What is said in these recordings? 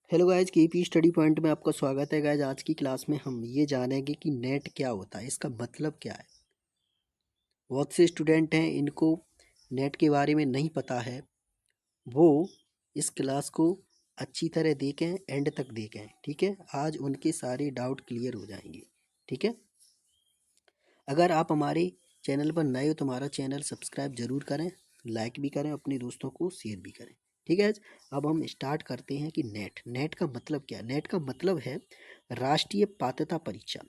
Hello guys, KP study point में आपका स्वागत है। गाइज, आज की क्लास में हम ये जानेंगे कि नेट क्या होता है, इसका मतलब क्या है। बहुत से स्टूडेंट हैं, इनको नेट के बारे में नहीं पता है। वो इस क्लास को अच्छी तरह देखें, एंड तक देखें, ठीक है। आज उनके सारे डाउट क्लियर हो जाएंगे, ठीक है। अगर आप हमारे चैनल पर नए हो तो हमारा चैनल सब्सक्राइब जरूर करें, लाइक भी करें, अपने दोस्तों को शेयर भी करें, ठीक है। अब हम स्टार्ट करते हैं कि नेट का मतलब क्या है। नेट का मतलब है राष्ट्रीय पात्रता परीक्षा,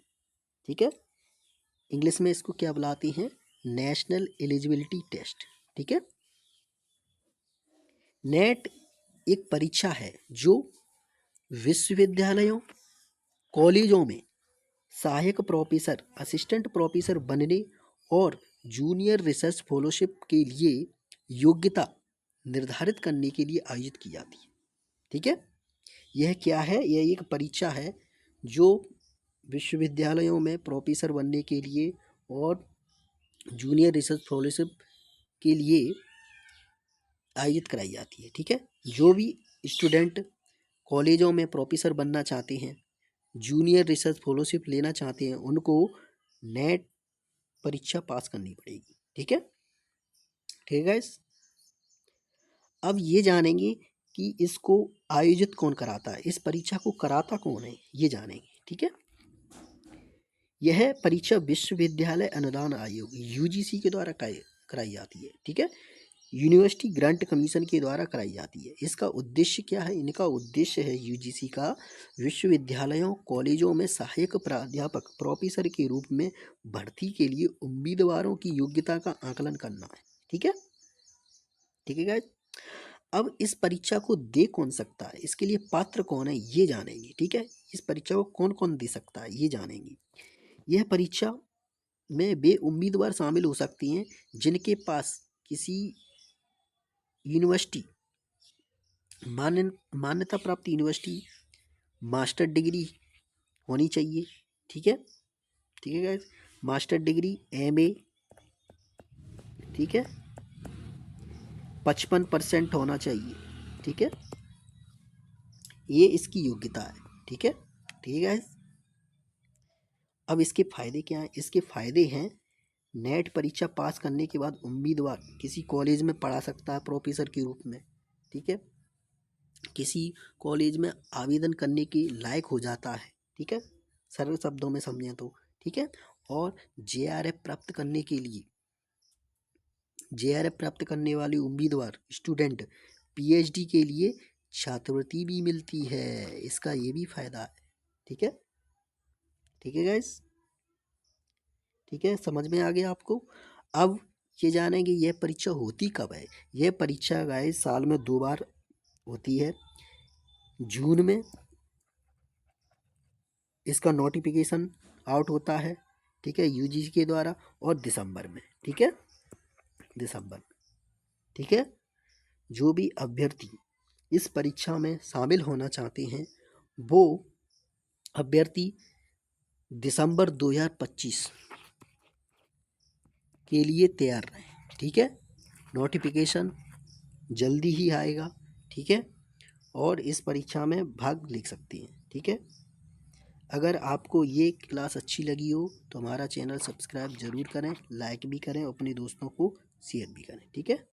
ठीक है। इंग्लिश में इसको क्या बुलाते हैं, नेशनल एलिजिबिलिटी टेस्ट, ठीक है। नेट एक परीक्षा है जो विश्वविद्यालयों, कॉलेजों में सहायक प्रोफेसर, असिस्टेंट प्रोफेसर बनने और जूनियर रिसर्च फेलोशिप के लिए योग्यता निर्धारित करने के लिए आयोजित की जाती है, ठीक है। यह क्या है, यह एक परीक्षा है जो विश्वविद्यालयों में प्रोफेसर बनने के लिए और जूनियर रिसर्च फेलोशिप के लिए आयोजित कराई जाती है, ठीक है। जो भी स्टूडेंट कॉलेजों में प्रोफेसर बनना चाहते हैं, जूनियर रिसर्च फेलोशिप लेना चाहते हैं, उनको नेट परीक्षा पास करनी पड़ेगी, ठीक है। ठीक है गाइस, अब ये जानेंगे कि इसको आयोजित कौन कराता है, इस परीक्षा को कराता कौन है, ये जानेंगे, ठीक है। यह परीक्षा विश्वविद्यालय अनुदान आयोग यूजीसी के द्वारा कराई जाती है, ठीक है। यूनिवर्सिटी ग्रांट कमीशन के द्वारा कराई जाती है। इसका उद्देश्य क्या है, इनका उद्देश्य है यूजीसी का विश्वविद्यालयों, कॉलेजों में सहायक प्राध्यापक, प्रोफेसर के रूप में भर्ती के लिए उम्मीदवारों की योग्यता का आकलन करना है, ठीक है। ठीक है गाइस, अब इस परीक्षा को दे कौन सकता है, इसके लिए पात्र कौन है, ये जानेंगे, ठीक है। इस परीक्षा को कौन कौन दे सकता है, ये जानेंगे। यह परीक्षा में वे उम्मीदवार शामिल हो सकती हैं जिनके पास किसी यूनिवर्सिटी, मान्यता प्राप्त यूनिवर्सिटी मास्टर डिग्री होनी चाहिए, ठीक है। ठीक है गाइस, मास्टर डिग्री एमए, ठीक है, 55% होना चाहिए, ठीक है। ये इसकी योग्यता है, ठीक है। ठीक है गाइस, अब इसके फायदे क्या हैं। इसके फायदे हैं, नेट परीक्षा पास करने के बाद उम्मीदवार किसी कॉलेज में पढ़ा सकता है प्रोफेसर के रूप में, ठीक है। किसी कॉलेज में आवेदन करने के लायक हो जाता है, ठीक है, सरल शब्दों में समझें तो, ठीक है। और जेआरएफ प्राप्त करने के लिए, जेआरएफ प्राप्त करने वाले उम्मीदवार स्टूडेंट पीएचडी के लिए छात्रवृत्ति भी मिलती है, इसका ये भी फायदा है, ठीक है। ठीक है गाइस, ठीक है, समझ में आ गया आपको। अब ये जानेंगे यह परीक्षा होती कब है। यह परीक्षा गाइस साल में 2 बार होती है। जून में इसका नोटिफिकेशन आउट होता है, ठीक है, यूजीसी के द्वारा, और दिसंबर में, ठीक है, दिसंबर में, ठीक है। जो भी अभ्यर्थी इस परीक्षा में शामिल होना चाहते हैं, वो अभ्यर्थी दिसंबर 2025 के लिए तैयार रहें, ठीक है। नोटिफिकेशन जल्दी ही आएगा, ठीक है, और इस परीक्षा में भाग ले सकती हैं, ठीक है। अगर आपको ये क्लास अच्छी लगी हो तो हमारा चैनल सब्सक्राइब ज़रूर करें, लाइक भी करें, अपने दोस्तों को शेयर भी करें, ठीक है।